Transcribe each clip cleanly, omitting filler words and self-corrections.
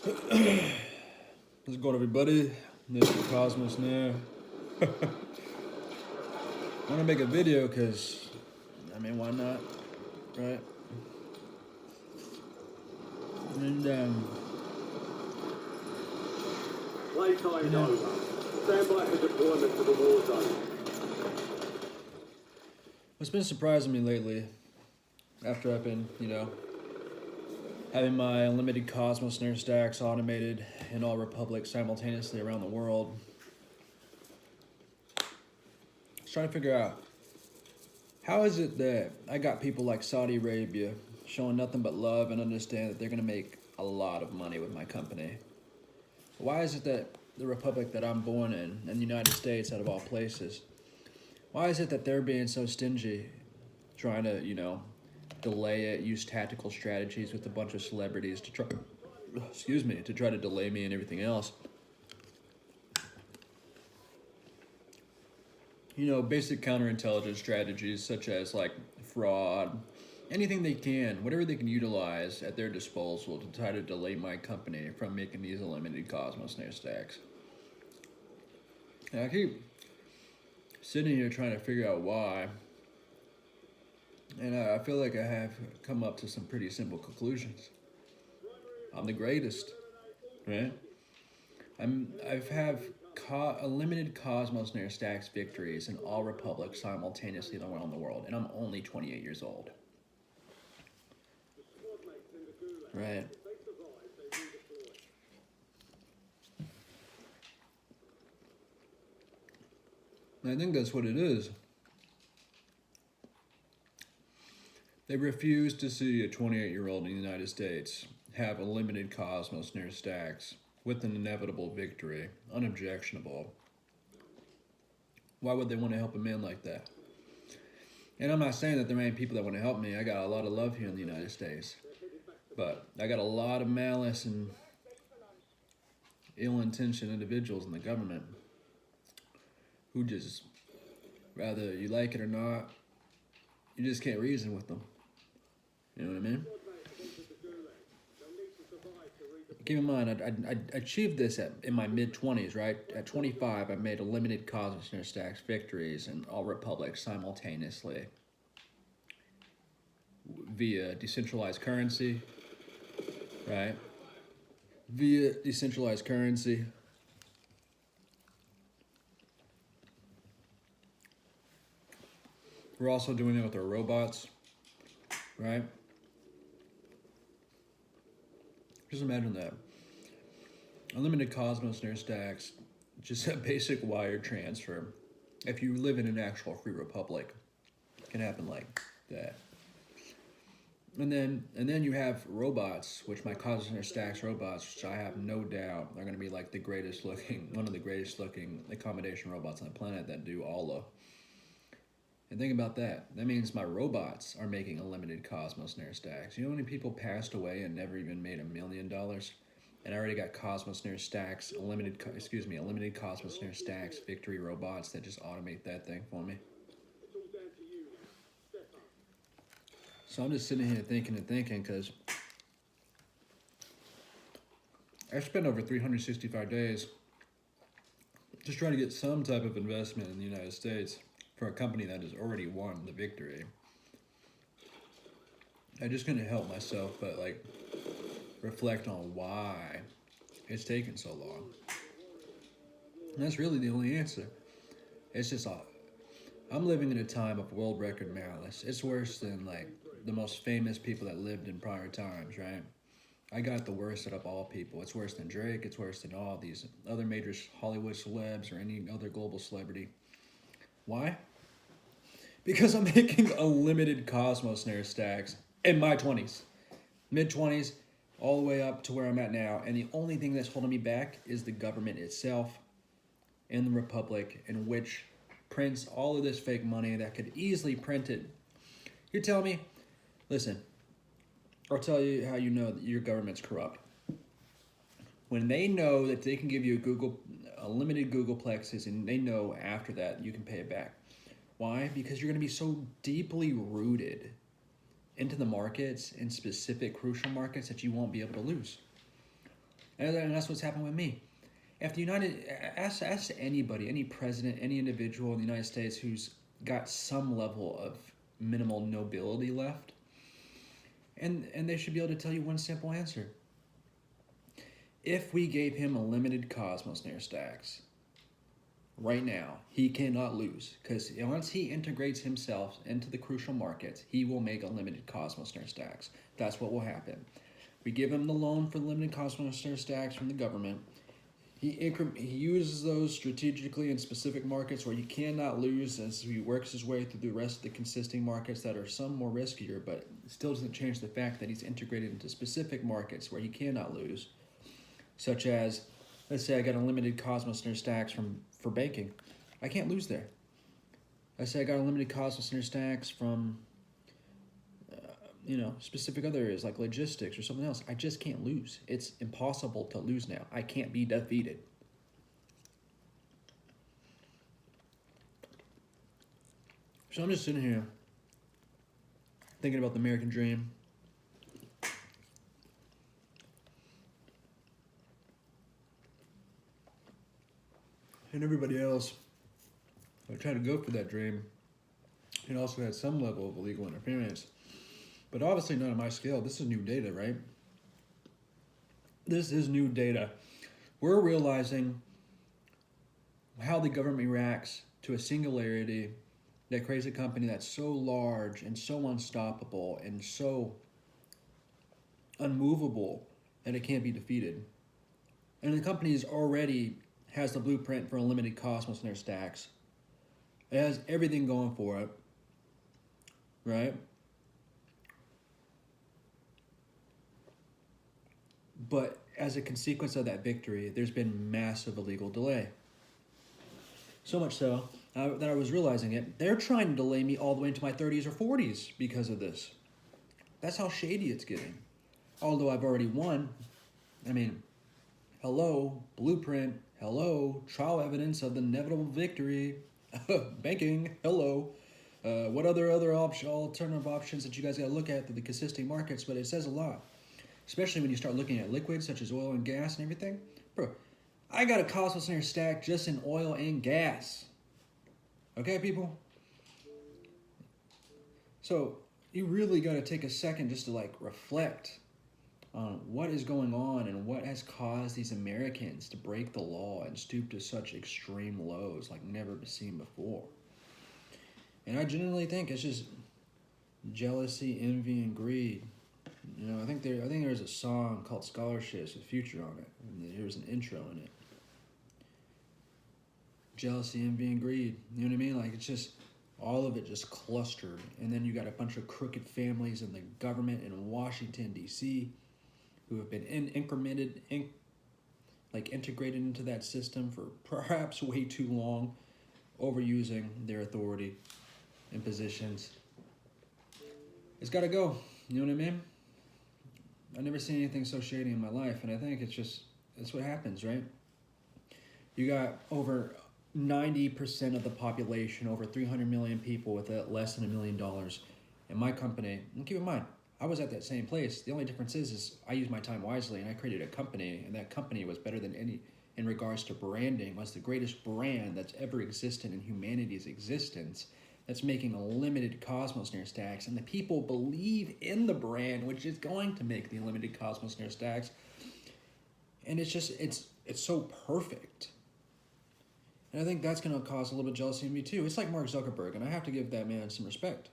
How's it going, everybody? Mr. Cosmos now. I want to make a video because, why not, right? And, Playtime's over. Stand by for deployment to the war zone. what's been surprising me lately, after I've been, having my unlimited Cosmos Snare stacks automated in all Republics simultaneously around the world, I was trying to figure out, how is it that I got people like Saudi Arabia showing nothing but love and understand that they're going to make a lot of money with my company? Why is it that the republic that I'm born in the United States, out of all places, why is it that they're being so stingy, trying to, delay it, use tactical strategies with a bunch of celebrities to try, to try to delay me and everything else? Basic counterintelligence strategies such as like fraud, anything they can, whatever they can utilize at their disposal to try to delay my company from making these unlimited Cosmos Snare stacks. And I keep sitting here trying to figure out why, and I feel like I have come up to some pretty simple conclusions. I'm the greatest, right? I've have unlimited Cosmos Snare stacks victories in all republics simultaneously around the world, and I'm only 28 years old. Right. And I think that's what it is. They refuse to see a 28-year-old in the United States have unlimited Cosmos Snare stacks with an inevitable victory, unobjectionable. Why would they want to help a man like that? And I'm not saying that there ain't people that want to help me. I got a lot of love here in the United States. But I got a lot of malice and ill-intentioned individuals in the government who just, whether you like it or not, you just can't reason with them. You know what I mean? Keep in mind, I achieved this in my mid-20s, right? At 25, I made a limited Cosmos Snare stacks victories in all republics simultaneously via decentralized currency, right? Via decentralized currency. We're also doing it with our robots, right? Just imagine that. Unlimited Cosmos Snare stacks, just a basic wire transfer. If you live in an actual free republic, it can happen like that. And then you have robots, which my Cosmos Snare stacks robots, which I have no doubt are going to be like one of the greatest looking accommodation robots on the planet that do ALA. And think about that. That means my robots are making unlimited Cosmos Snare stacks. You know how many people passed away and never even made $1 million? And I already got Cosmos Snare stacks, unlimited Cosmos Snare stacks victory robots that just automate that thing for me. So I'm just sitting here thinking because I spent over 365 days just trying to get some type of investment in the United States for a company that has already won the victory. I just couldn't help myself but reflect on why it's taken so long. And that's really the only answer. It's just I'm living in a time of world record malice. It's worse than the most famous people that lived in prior times, right? I got the worst out of all people. It's worse than Drake. It's worse than all these other major Hollywood celebs or any other global celebrity. Why? Because I'm making unlimited Cosmos Snare stacks in my 20s, mid-20s, all the way up to where I'm at now. And the only thing that's holding me back is the government itself and the republic, in which prints all of this fake money that could easily print it. You tell me, listen, I'll tell you how you know that your government's corrupt. When they know that they can give you a limited Googleplexes, and they know after that you can pay it back. Why? Because you're going to be so deeply rooted into the markets, in specific crucial markets, that you won't be able to lose. And that's what's happened with me. If the ask anybody, any president, any individual in the United States who's got some level of minimal nobility left, and they should be able to tell you one simple answer. If we gave him a limited Cosmos Nair stacks, right now, he cannot lose, because once he integrates himself into the crucial markets, he will make a limited Cosmos Nair stacks. That's what will happen. We give him the loan for the limited Cosmos Nair stacks from the government. He uses those strategically in specific markets where he cannot lose as he works his way through the rest of the consisting markets that are some more riskier, but still doesn't change the fact that he's integrated into specific markets where he cannot lose, such as, let's say I got a limited Cosmos Nair stacks for banking. I can't lose there. Let's say I got a limited Cosmos Nair stacks from specific other areas like logistics or something else. I just can't lose. It's impossible to lose now. I can't be defeated. So I'm just sitting here thinking about the American dream. And everybody else who tried to go for that dream and also had some level of illegal interference. But obviously not on my scale. This is new data, right? This is new data. We're realizing how the government reacts to a singularity that creates a company that's so large and so unstoppable and so unmovable that it can't be defeated. And the company already has the blueprint for unlimited Cosmos Nair stacks. It has everything going for it, right? But as a consequence of that victory, there's been massive illegal delay. So much so that I was realizing it. They're trying to delay me all the way into my 30s or 40s because of this. That's how shady it's getting. Although I've already won. I mean, hello, blueprint. Hello, trial evidence of the inevitable victory. Banking. Hello. What other alternative options that you guys got to look at through the consisting markets? But it says a lot. Especially when you start looking at liquids such as oil and gas and everything. Bro, I got a Cosmos Nair stack just in oil and gas. Okay, people? So you really got to take a second just to reflect on what is going on and what has caused these Americans to break the law and stoop to such extreme lows like never seen before. And I genuinely think it's just jealousy, envy, and greed. I think there's a song called Scholarships with Future on it, and there's an intro in it. Jealousy, envy, and greed. You know what I mean? It's just all of it just clustered, and then you got a bunch of crooked families in the government in Washington D.C. who have been integrated into that system for perhaps way too long, overusing their authority and positions. It's got to go. You know what I mean? I've never seen anything so shady in my life, and I think it's what happens, right? You got over 90% of the population, over 300 million people with less than $1 million. In my company, and keep in mind, I was at that same place. The only difference is I used my time wisely, and I created a company, and that company was better than any, in regards to branding, was the greatest brand that's ever existed in humanity's existence. That's making a limited Cosmos Nair stacks, and the people believe in the brand, which is going to make the limited Cosmos Nair stacks. And it's so perfect. And I think that's going to cause a little bit of jealousy in me too. It's like Mark Zuckerberg, and I have to give that man some respect.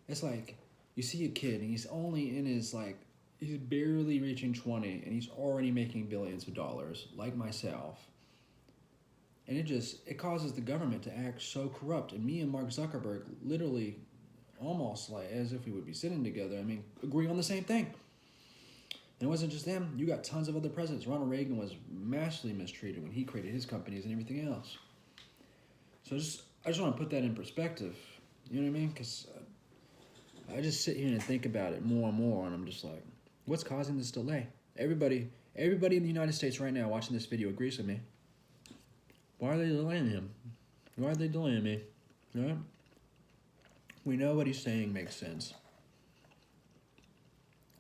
It's like you see a kid, and he's only in his he's barely reaching 20, and he's already making billions of dollars, like myself. And it causes the government to act so corrupt. And me and Mark Zuckerberg literally almost as if we would be sitting together, agree on the same thing. And it wasn't just them. You got tons of other presidents. Ronald Reagan was massively mistreated when he created his companies and everything else. So I just want to put that in perspective. You know what I mean? Because I just sit here and think about it more and more, and I'm just like, what's causing this delay? Everybody in the United States right now watching this video agrees with me. Why are they delaying him? Why are they delaying me? Right? We know what he's saying makes sense.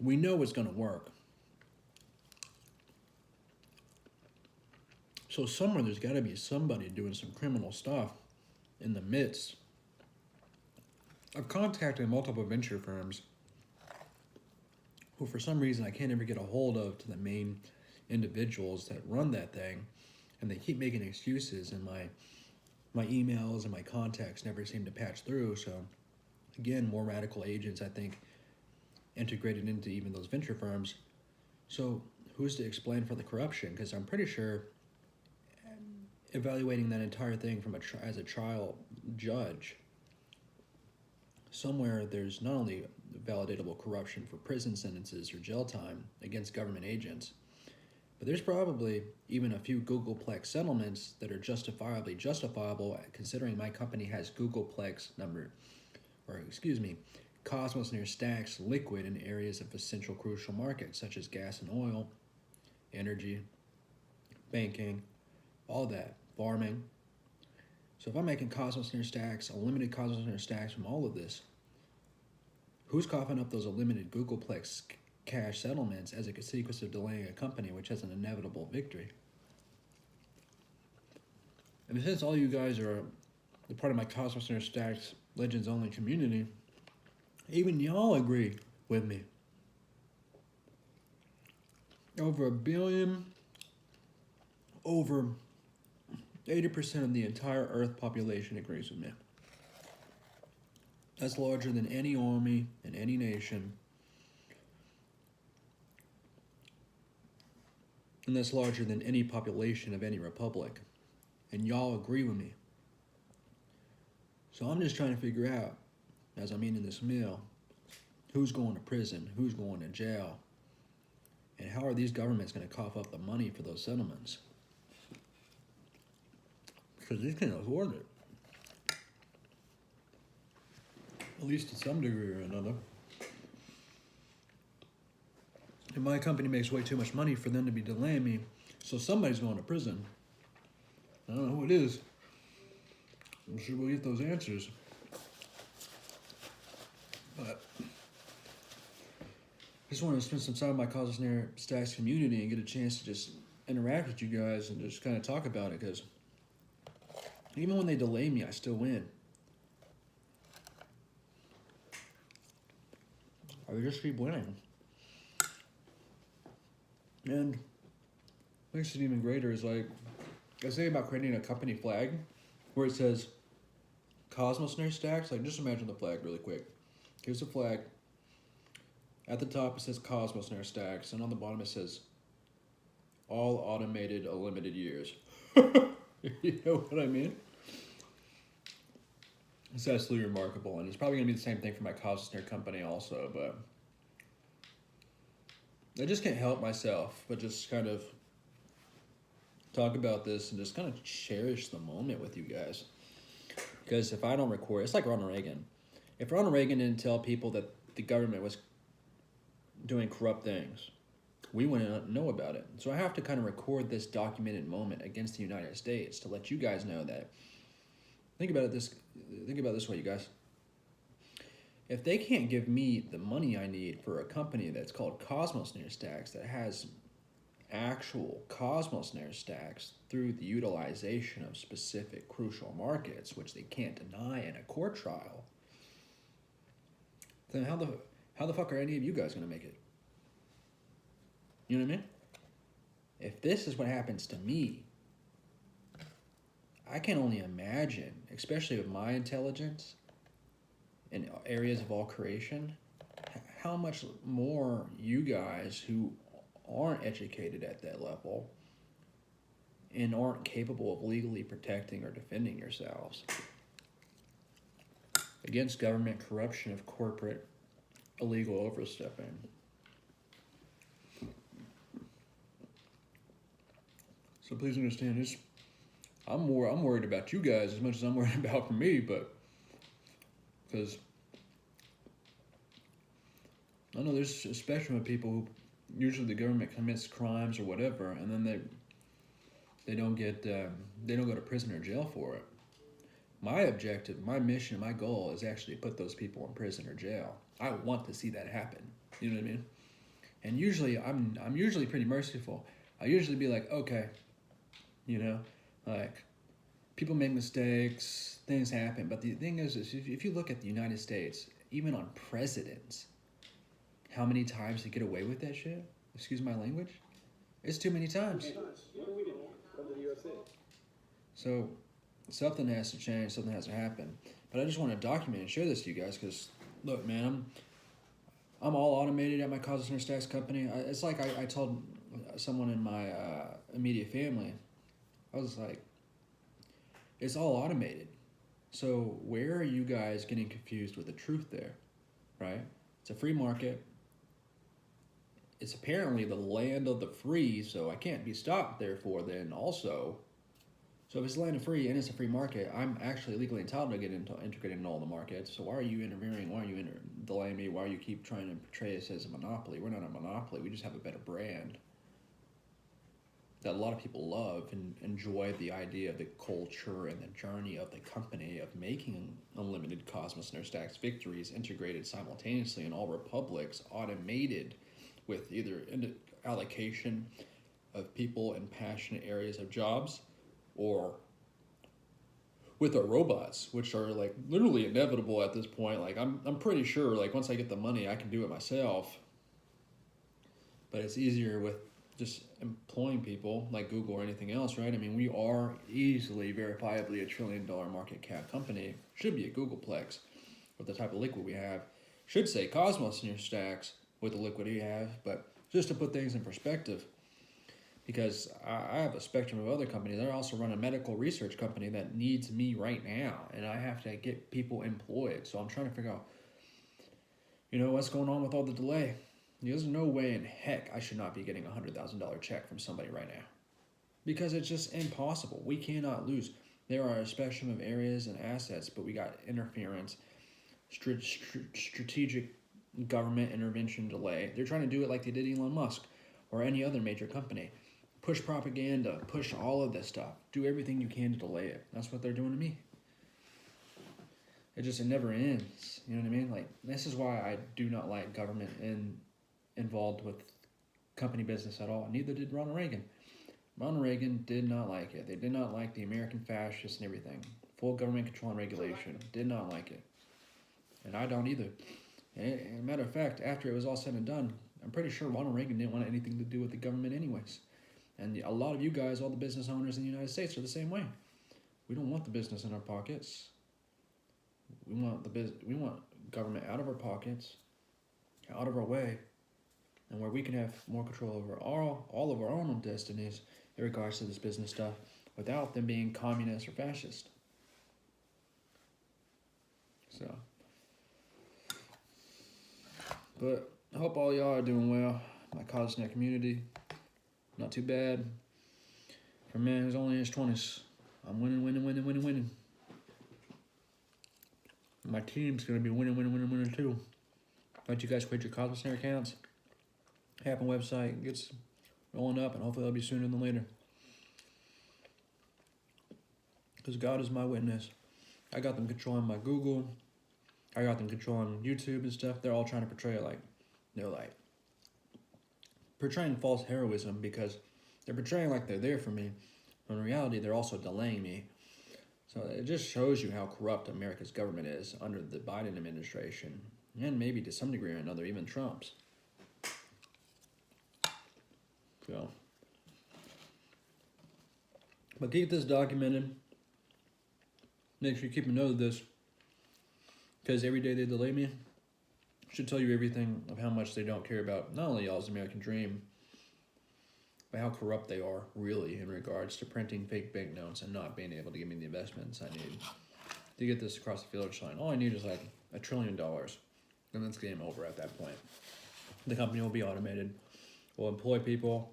We know it's going to work. So somewhere there's got to be somebody doing some criminal stuff in the midst. I've contacted multiple venture firms who for some reason I can't ever get a hold of to the main individuals that run that thing, and they keep making excuses, and my emails and my contacts never seem to patch through. So again, more radical agents, I think, integrated into even those venture firms. So who's to explain for the corruption? Because I'm pretty sure evaluating that entire thing from as a trial judge, somewhere there's not only validatable corruption for prison sentences or jail time against government agents, but there's probably even a few Googleplex settlements that are justifiably justifiable, considering my company has Cosmos Near Stacks liquid in areas of essential crucial markets such as gas and oil, energy, banking, all that, farming. So if I'm making Cosmos Near Stacks, unlimited Cosmos Near Stacks from all of this, who's coughing up those unlimited Googleplex cash settlements as a consequence of delaying a company which has an inevitable victory? And since all you guys are a part of my Cosmos Near Stacks Legends Only community, even y'all agree with me. Over 1 billion, over 80% of the entire Earth population agrees with me. That's larger than any army in any nation. And that's larger than any population of any republic. And y'all agree with me. So I'm just trying to figure out, as I'm eating this meal, who's going to prison, who's going to jail, and how are these governments going to cough up the money for those settlements? Because they can't afford it. At least to some degree or another. And my company makes way too much money for them to be delaying me, so somebody's going to prison. I don't know who it is. I'm sure we'll get those answers. But I just want to spend some time with my Cosmos Near Stacks community and get a chance to just interact with you guys and just kind of talk about it, because even when they delay me, I still win. I just keep winning. And what makes it even greater is, like, I was thinking about creating a company flag where it says Cosmos Near Stacks. Like, just imagine the flag really quick. Here's the flag. At the top it says Cosmos Near Stacks, and on the bottom it says all automated unlimited years. You know what I mean? It's absolutely remarkable, and it's probably going to be the same thing for my Cosmos Near company also, but I just can't help myself but just kind of talk about this and just kind of cherish the moment with you guys. Because if I don't record, it's like Ronald Reagan. If Ronald Reagan didn't tell people that the government was doing corrupt things, we wouldn't know about it. So I have to kind of record this documented moment against the United States to let you guys know that. Think about this way, you guys. If they can't give me the money I need for a company that's called Cosmos Near Stacks that has actual Cosmos Near Stacks through the utilization of specific crucial markets, which they can't deny in a court trial, then how the fuck are any of you guys gonna make it? You know what I mean? If this is what happens to me, I can only imagine, especially with my intelligence in areas of all creation, how much more you guys who aren't educated at that level and aren't capable of legally protecting or defending yourselves against government corruption of corporate illegal overstepping. So please understand this. I'm worried about you guys as much as I'm worried about for me, but because I know there's a spectrum of people who usually the government commits crimes or whatever, and then they don't go to prison or jail for it. My objective, my mission, my goal is actually to put those people in prison or jail. I want to see that happen. You know what I mean? And usually I'm usually pretty merciful. I usually be like, okay, You know, like people make mistakes, things happen. But the thing is if you look at the United States, even on presidents, how many times they get away with that shit? Excuse my language. It's too many times. So something has to change. Something has to happen. But I just want to document and share this to you guys because, look, man, I'm all automated at my Cosmos Center Stacks company. It's like I told someone in my immediate family, I was like, it's all automated. So where are you guys getting confused with the truth there, right? It's a free market. It's apparently the land of the free, so I can't be stopped, therefore, then also. So if it's land of free and it's a free market, I'm actually legally entitled to get integrated in all the markets. So why are you interfering? Why are you delaying me? Why are you keep trying to portray us as a monopoly? We're not a monopoly. We just have a better brand that a lot of people love and enjoy the idea of the culture and the journey of the company of making unlimited Cosmos Center Stacks victories integrated simultaneously in all republics, automated with either allocation of people in passionate areas of jobs or with our robots, which are like literally inevitable at this point. Like I'm pretty sure like once I get the money, I can do it myself. But it's easier with just employing people like Google or anything else, right? I mean, we are easily, verifiably $1 trillion market cap company. Should be a Googleplex with the type of liquid we have. Should say Cosmos in your stacks with the liquid you have, but just to put things in perspective, because I have a spectrum of other companies. I also run a medical research company that needs me right now, and I have to get people employed. So I'm trying to figure out, what's going on with all the delay. There's no way in heck I should not be getting a $100,000 check from somebody right now, because it's just impossible. We cannot lose. There are a spectrum of areas and assets, but we got interference, strategic government intervention delay. They're trying to do it like they did Elon Musk or any other major company. Push propaganda, push all of this stuff. Do everything you can to delay it. That's what they're doing to me. It never ends. You know what I mean? Like, this is why I do not like government involved with company business at all. Neither did Ronald Reagan. Ronald Reagan did not like it. They did not like the American fascists and everything. Full government control and regulation. Did not like it. And I don't either. As a matter of fact, after it was all said and done, I'm pretty sure Ronald Reagan didn't want anything to do with the government anyways. And a lot of you guys, all the business owners in the United States, are the same way. We don't want the business in our pockets. We want government out of our pockets, out of our way, and where we can have more control over all of our own destinies in regards to this business stuff without them being communist or fascist. So, but I hope all y'all are doing well. My CosNet community, not too bad. For a man who's only in his 20s, I'm winning. My team's gonna be winning too. Once you guys create your Cosmos Center accounts, Happen website gets rolling up, and hopefully that'll be sooner than later. Because God is my witness. I got them controlling my Google. I got them controlling YouTube and stuff. They're all trying to portray it like they're like portraying false heroism because they're portraying like they're there for me. When in reality, they're also delaying me. So it just shows you how corrupt America's government is under the Biden administration, and maybe to some degree or another, even Trump's. So, but keep this documented. Make sure you keep a note of this, because every day they delay me should tell you everything of how much they don't care about not only y'all's American dream, but how corrupt they are really in regards to printing fake banknotes and not being able to give me the investments I need to get this across the finish line. All I need is like $1 trillion, and it's game over at that point. The company will be automated. We'll employ people.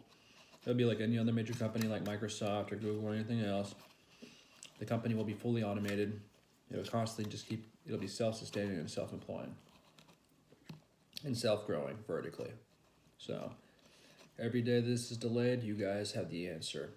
It'll be like any other major company like Microsoft or Google or anything else. The company will be fully automated. It'll constantly it'll be self-sustaining and self-employing and self-growing vertically. So every day this is delayed, you guys have the answer.